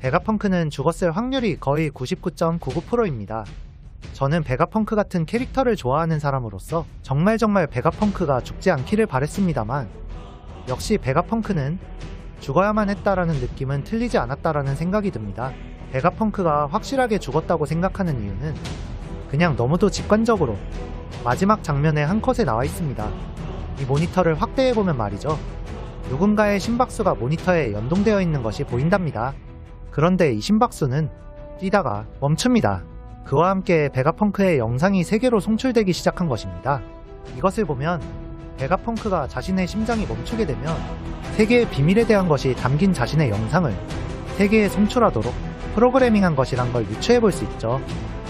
베가펑크는 죽었을 확률이 거의 99.99%입니다. 저는 베가펑크 같은 캐릭터를 좋아하는 사람으로서 정말 베가펑크가 죽지 않기를 바랬습니다만, 역시 베가펑크는 죽어야만 했다라는 느낌은 틀리지 않았다라는 생각이 듭니다. 베가펑크가 확실하게 죽었다고 생각하는 이유는 그냥 너무도 직관적으로 마지막 장면에 한 컷에 나와 있습니다. 이 모니터를 확대해보면 말이죠. 누군가의 심박수가 모니터에 연동되어 있는 것이 보인답니다. 그런데 이 심박수는 뛰다가 멈춥니다. 그와 함께 베가펑크의 영상이 3개로 송출되기 시작한 것입니다. 이것을 보면 베가펑크가 자신의 심장이 멈추게 되면 세계의 비밀에 대한 것이 담긴 자신의 영상을 세계에 송출하도록 프로그래밍한 것이란 걸 유추해볼 수 있죠.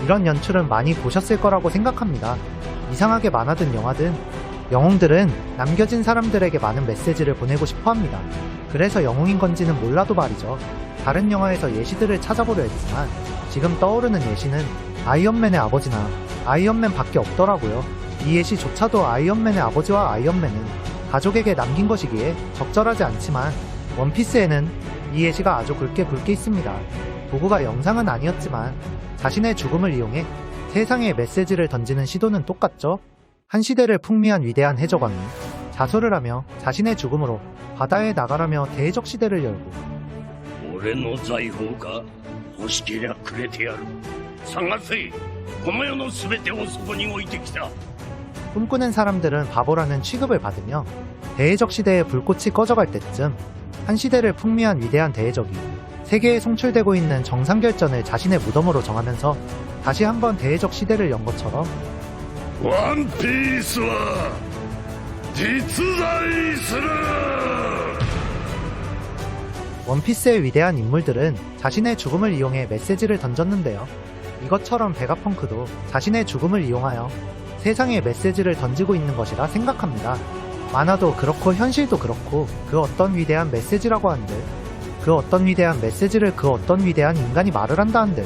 이런 연출은 많이 보셨을 거라고 생각합니다. 이상하게 만화든 영화든 영웅들은 남겨진 사람들에게 많은 메시지를 보내고 싶어 합니다. 그래서 영웅인 건지는 몰라도 말이죠. 다른 영화에서 예시들을 찾아보려 했지만 지금 떠오르는 예시는 아이언맨의 아버지나 아이언맨 밖에 없더라고요. 이 예시조차도 아이언맨의 아버지와 아이언맨은 가족에게 남긴 것이기에 적절하지 않지만 원피스에는 이 예시가 아주 굵게 있습니다. 도구가 영상은 아니었지만 자신의 죽음을 이용해 세상에 메시지를 던지는 시도는 똑같죠. 한 시대를 풍미한 위대한 해적왕이 자수를 하며 자신의 죽음으로 바다에 나가라며 대적 시대를 열고 俺の財宝が欲しけりゃくれてやる。探せ。この世のすべてをそこに置いてきた。 꿈꾸는 사람들은 바보라는 취급을 받으며 대해적 시대의 불꽃이 꺼져갈 때쯤 한 시대를 풍미한 위대한 대해적이 세계에 송출되고 있는 정상결전을 자신의 무덤으로 정하면서 다시 한번 대해적 시대를 연 것처럼 ワンピースは実在する。 원피스의 위대한 인물들은 자신의 죽음을 이용해 메시지를 던졌는데요. 이것처럼 베가펑크도 자신의 죽음을 이용하여 세상에 메시지를 던지고 있는 것이라 생각합니다. 만화도 그렇고 현실도 그렇고 그 어떤 위대한 메시지라고 한들, 그 어떤 위대한 메시지를 그 어떤 위대한 인간이 말을 한다 한들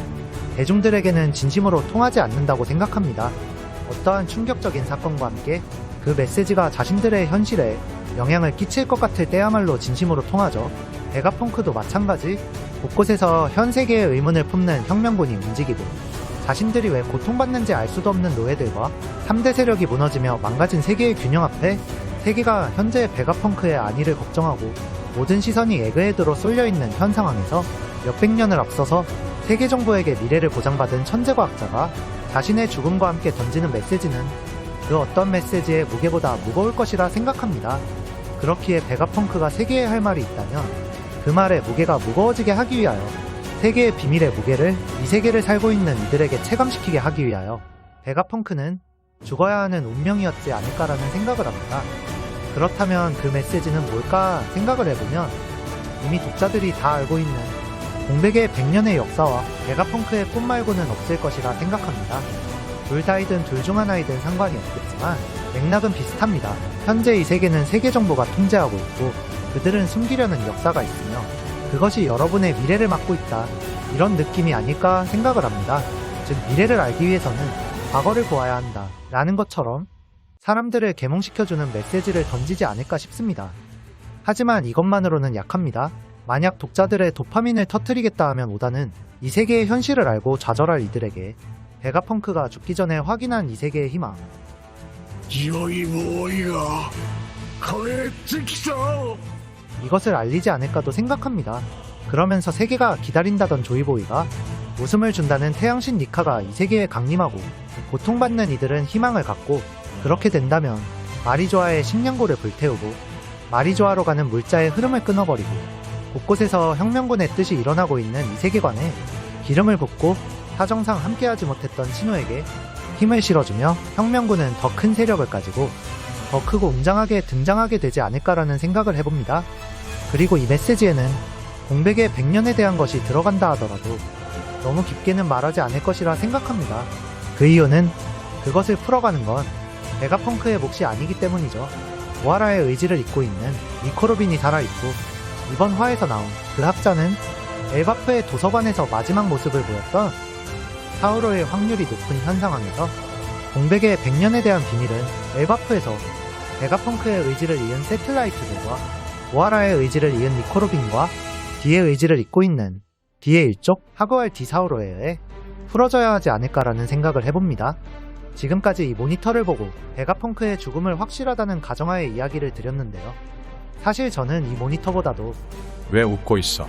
대중들에게는 진심으로 통하지 않는다고 생각합니다. 어떠한 충격적인 사건과 함께 그 메시지가 자신들의 현실에 영향을 끼칠 것 같을 때야말로 진심으로 통하죠. 베가펑크도 마찬가지. 곳곳에서 현 세계의 의문을 품는 혁명군이 움직이고 자신들이 왜 고통받는지 알 수도 없는 노예들과 3대 세력이 무너지며 망가진 세계의 균형 앞에 세계가 현재 베가펑크의 안위를 걱정하고 모든 시선이 에그헤드로 쏠려있는 현 상황에서 몇백 년을 앞서서 세계 정부에게 미래를 보장받은 천재과학자가 자신의 죽음과 함께 던지는 메시지는 그 어떤 메시지의 무게보다 무거울 것이라 생각합니다. 그렇기에 베가펑크가 세계에 할 말이 있다면 그 말의 무게가 무거워지게 하기 위하여 세계의 비밀의 무게를 이 세계를 살고 있는 이들에게 체감시키게 하기 위하여 베가펑크는 죽어야 하는 운명이었지 않을까라는 생각을 합니다. 그렇다면 그 메시지는 뭘까 생각을 해보면 이미 독자들이 다 알고 있는 공백의 100년의 역사와 베가펑크의 꿈 말고는 없을 것이라 생각합니다. 둘 다이든 둘 중 하나이든 상관이 없겠지만 맥락은 비슷합니다. 현재 이 세계는 세계 정부가 통제하고 있고 그들은 숨기려는 역사가 있으며 그것이 여러분의 미래를 막고 있다. 이런 느낌이 아닐까 생각을 합니다. 즉 미래를 알기 위해서는 과거를 보아야 한다. 라는 것처럼 사람들을 계몽시켜주는 메시지를 던지지 않을까 싶습니다. 하지만 이것만으로는 약합니다. 만약 독자들의 도파민을 터뜨리겠다 하면 오다는 이 세계의 현실을 알고 좌절할 이들에게 베가펑크가 죽기 전에 확인한 이 세계의 희망, 良いボーイが帰ってきた。 이것을 알리지 않을까도 생각합니다. 그러면서 세계가 기다린다던 조이보이가 웃음을 준다는 태양신 니카가 이 세계에 강림하고 고통받는 이들은 희망을 갖고 그렇게 된다면 마리조아의 식량고를 불태우고 마리조아로 가는 물자의 흐름을 끊어버리고 곳곳에서 혁명군의 뜻이 일어나고 있는 이 세계관에 기름을 붓고 사정상 함께하지 못했던 신우에게 힘을 실어주며 혁명군은 더 큰 세력을 가지고 더 크고 웅장하게 등장하게 되지 않을까라는 생각을 해봅니다. 그리고 이 메시지에는 공백의 100년에 대한 것이 들어간다 하더라도 너무 깊게는 말하지 않을 것이라 생각합니다. 그 이유는 그것을 풀어가는 건 베가펑크의 몫이 아니기 때문이죠. 오하라의 의지를 잇고 있는 니코로빈이 살아있고 이번 화에서 나온 그 학자는 엘바프의 도서관에서 마지막 모습을 보였던 사우로의 확률이 높은 현 상황에서 공백의 100년에 대한 비밀은 엘바프에서 베가펑크의 의지를 이은 세틀라이트들과 오하라의 의지를 이은 니코로빈과 디의 의지를 잇고 있는 D의 일족 하그왈 디사우로에 의해 풀어져야 하지 않을까라는 생각을 해봅니다. 지금까지 이 모니터를 보고 베가펑크의 죽음을 확실하다는 가정하에 이야기를 드렸는데요. 사실 저는 이 모니터보다도 왜 웃고 있어?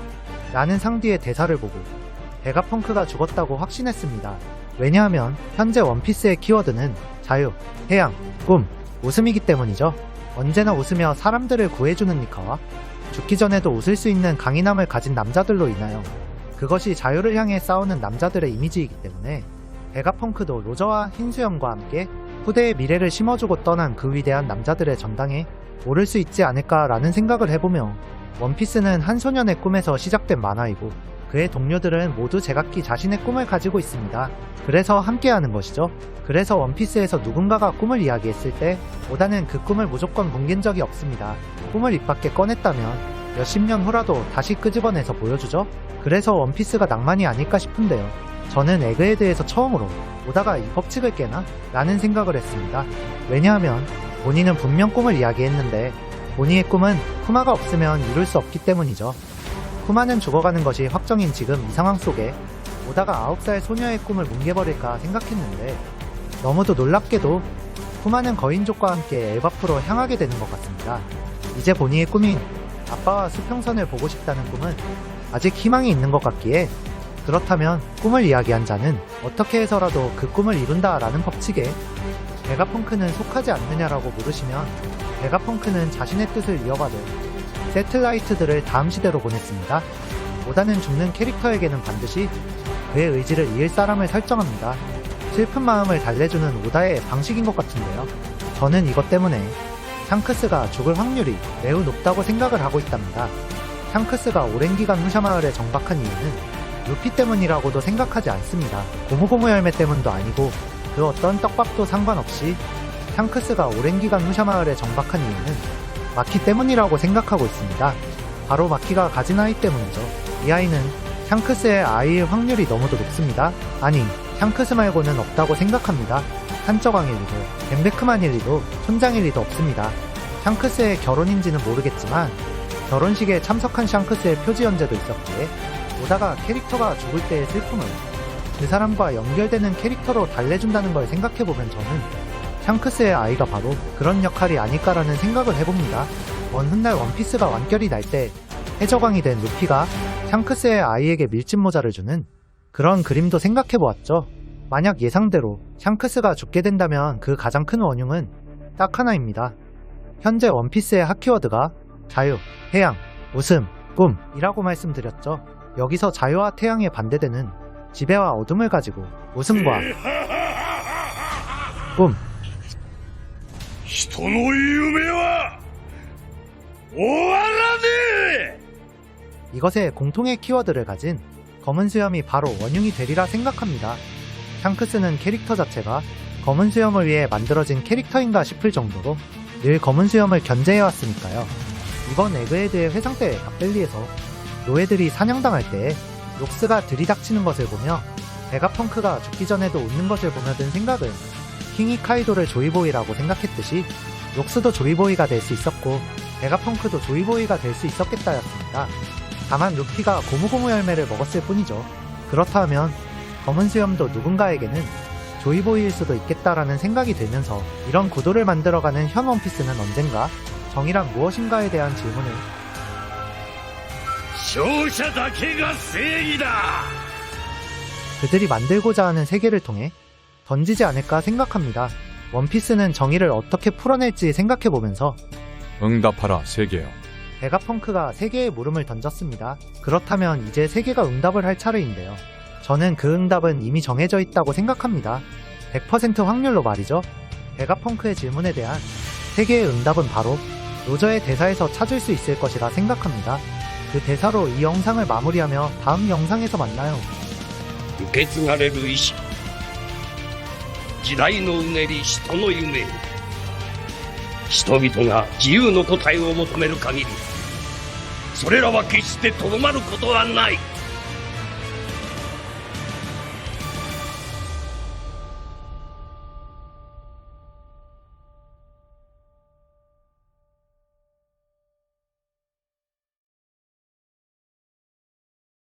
라는 상디의 대사를 보고 베가펑크가 죽었다고 확신했습니다. 왜냐하면 현재 원피스의 키워드는 자유, 해양, 꿈, 웃음이기 때문이죠. 언제나 웃으며 사람들을 구해주는 니카와 죽기 전에도 웃을 수 있는 강인함을 가진 남자들로 인하여 그것이 자유를 향해 싸우는 남자들의 이미지이기 때문에 베가펑크도 로저와 흰수염과 함께 후대의 미래를 심어주고 떠난 그 위대한 남자들의 전당에 오를 수 있지 않을까라는 생각을 해보며 원피스는 한 소년의 꿈에서 시작된 만화이고 그의 동료들은 모두 제각기 자신의 꿈을 가지고 있습니다. 그래서 함께하는 것이죠. 그래서 원피스에서 누군가가 꿈을 이야기했을 때 오다는 그 꿈을 무조건 뭉갠 적이 없습니다. 꿈을 입 밖에 꺼냈다면 몇십 년 후라도 다시 끄집어내서 보여주죠. 그래서 원피스가 낭만이 아닐까 싶은데요. 저는 에그헤드에서 처음으로 오다가 이 법칙을 깨나? 라는 생각을 했습니다. 왜냐하면 보니는 분명 꿈을 이야기했는데 보니의 꿈은 쿠마가 없으면 이룰 수 없기 때문이죠. 쿠마는 죽어가는 것이 확정인 지금 이 상황 속에 오다가 9살 소녀의 꿈을 뭉개버릴까 생각했는데 너무도 놀랍게도 쿠마는 거인족과 함께 엘바프로 향하게 되는 것 같습니다. 이제 보니의 꿈인 아빠와 수평선을 보고 싶다는 꿈은 아직 희망이 있는 것 같기에 그렇다면 꿈을 이야기한 자는 어떻게 해서라도 그 꿈을 이룬다라는 법칙에 베가펑크는 속하지 않느냐라고 물으시면 베가펑크는 자신의 뜻을 이어받을 세틀라이트들을 다음 시대로 보냈습니다. 오다는 죽는 캐릭터에게는 반드시 그의 의지를 이을 사람을 설정합니다. 슬픈 마음을 달래주는 오다의 방식인 것 같은데요. 저는 이것 때문에 샹크스가 죽을 확률이 매우 높다고 생각을 하고 있답니다. 샹크스가 오랜 기간 후샤마을에 정박한 이유는 루피 때문이라고도 생각하지 않습니다. 고무고무 열매 때문도 아니고 그 어떤 떡밥도 상관없이 샹크스가 오랜 기간 후샤마을에 정박한 이유는 마키 때문이라고 생각하고 있습니다. 바로 마키가 가진 아이 때문이죠. 이 아이는 샹크스의 아이일 확률이 너무도 높습니다. 아니, 샹크스 말고는 없다고 생각합니다. 한저광일 리도, 벤베크만일 리도, 촌장일 리도 없습니다. 샹크스의 결혼인지는 모르겠지만 결혼식에 참석한 샹크스의 표지 연재도 있었기에 오다가 캐릭터가 죽을 때의 슬픔을 그 사람과 연결되는 캐릭터로 달래준다는 걸 생각해보면 저는 샹크스의 아이가 바로 그런 역할이 아닐까라는 생각을 해봅니다. 먼 훗날 원피스가 완결이 날 때 해적왕이 된 루피가 샹크스의 아이에게 밀짚 모자를 주는 그런 그림도 생각해보았죠. 만약 예상대로 샹크스가 죽게 된다면 그 가장 큰 원흉은 딱 하나입니다. 현재 원피스의 핫키워드가 자유, 해양, 웃음, 꿈이라고 말씀드렸죠. 여기서 자유와 태양에 반대되는 지배와 어둠을 가지고 웃음과 꿈, 人の夢は終わらねえ 이것의 공통의 키워드를 가진 검은 수염이 바로 원흉이 되리라 생각합니다. 샹크스는 캐릭터 자체가 검은 수염을 위해 만들어진 캐릭터인가 싶을 정도로 늘 검은 수염을 견제해왔으니까요. 이번 에그헤드의 회상 때 닭벨리에서 노예들이 사냥당할 때에 록스가 들이닥치는 것을 보며 베가펑크가 죽기 전에도 웃는 것을 보며 든 생각은 킹이 카이도를 조이보이라고 생각했듯이 록스도 조이보이가 될 수 있었고 베가펑크도 조이보이가 될 수 있었겠다였습니다. 다만 루피가 고무고무 열매를 먹었을 뿐이죠. 그렇다 하면 검은 수염도 누군가에게는 조이보이일 수도 있겠다라는 생각이 들면서 이런 구도를 만들어가는 현 원피스는 언젠가 정의란 무엇인가에 대한 질문을 勝者だけが正義だ 그들이 만들고자 하는 세계를 통해 던지지 않을까 생각합니다. 원피스는 정의를 어떻게 풀어낼지 생각해보면서 응답하라 세계여. 베가펑크가 세계에 물음을 던졌습니다. 그렇다면 이제 세계가 응답을 할 차례인데요. 저는 그 응답은 이미 정해져 있다고 생각합니다. 100% 확률로 말이죠. 베가펑크의 질문에 대한 세계의 응답은 바로 로저의 대사에서 찾을 수 있을 것이라 생각합니다. 그 대사로 이 영상을 마무리하며 다음 영상에서 만나요. 受け継がれる意志時代のうねり人の夢人々が自由の答えを求める限りそれらは決してとどまることはない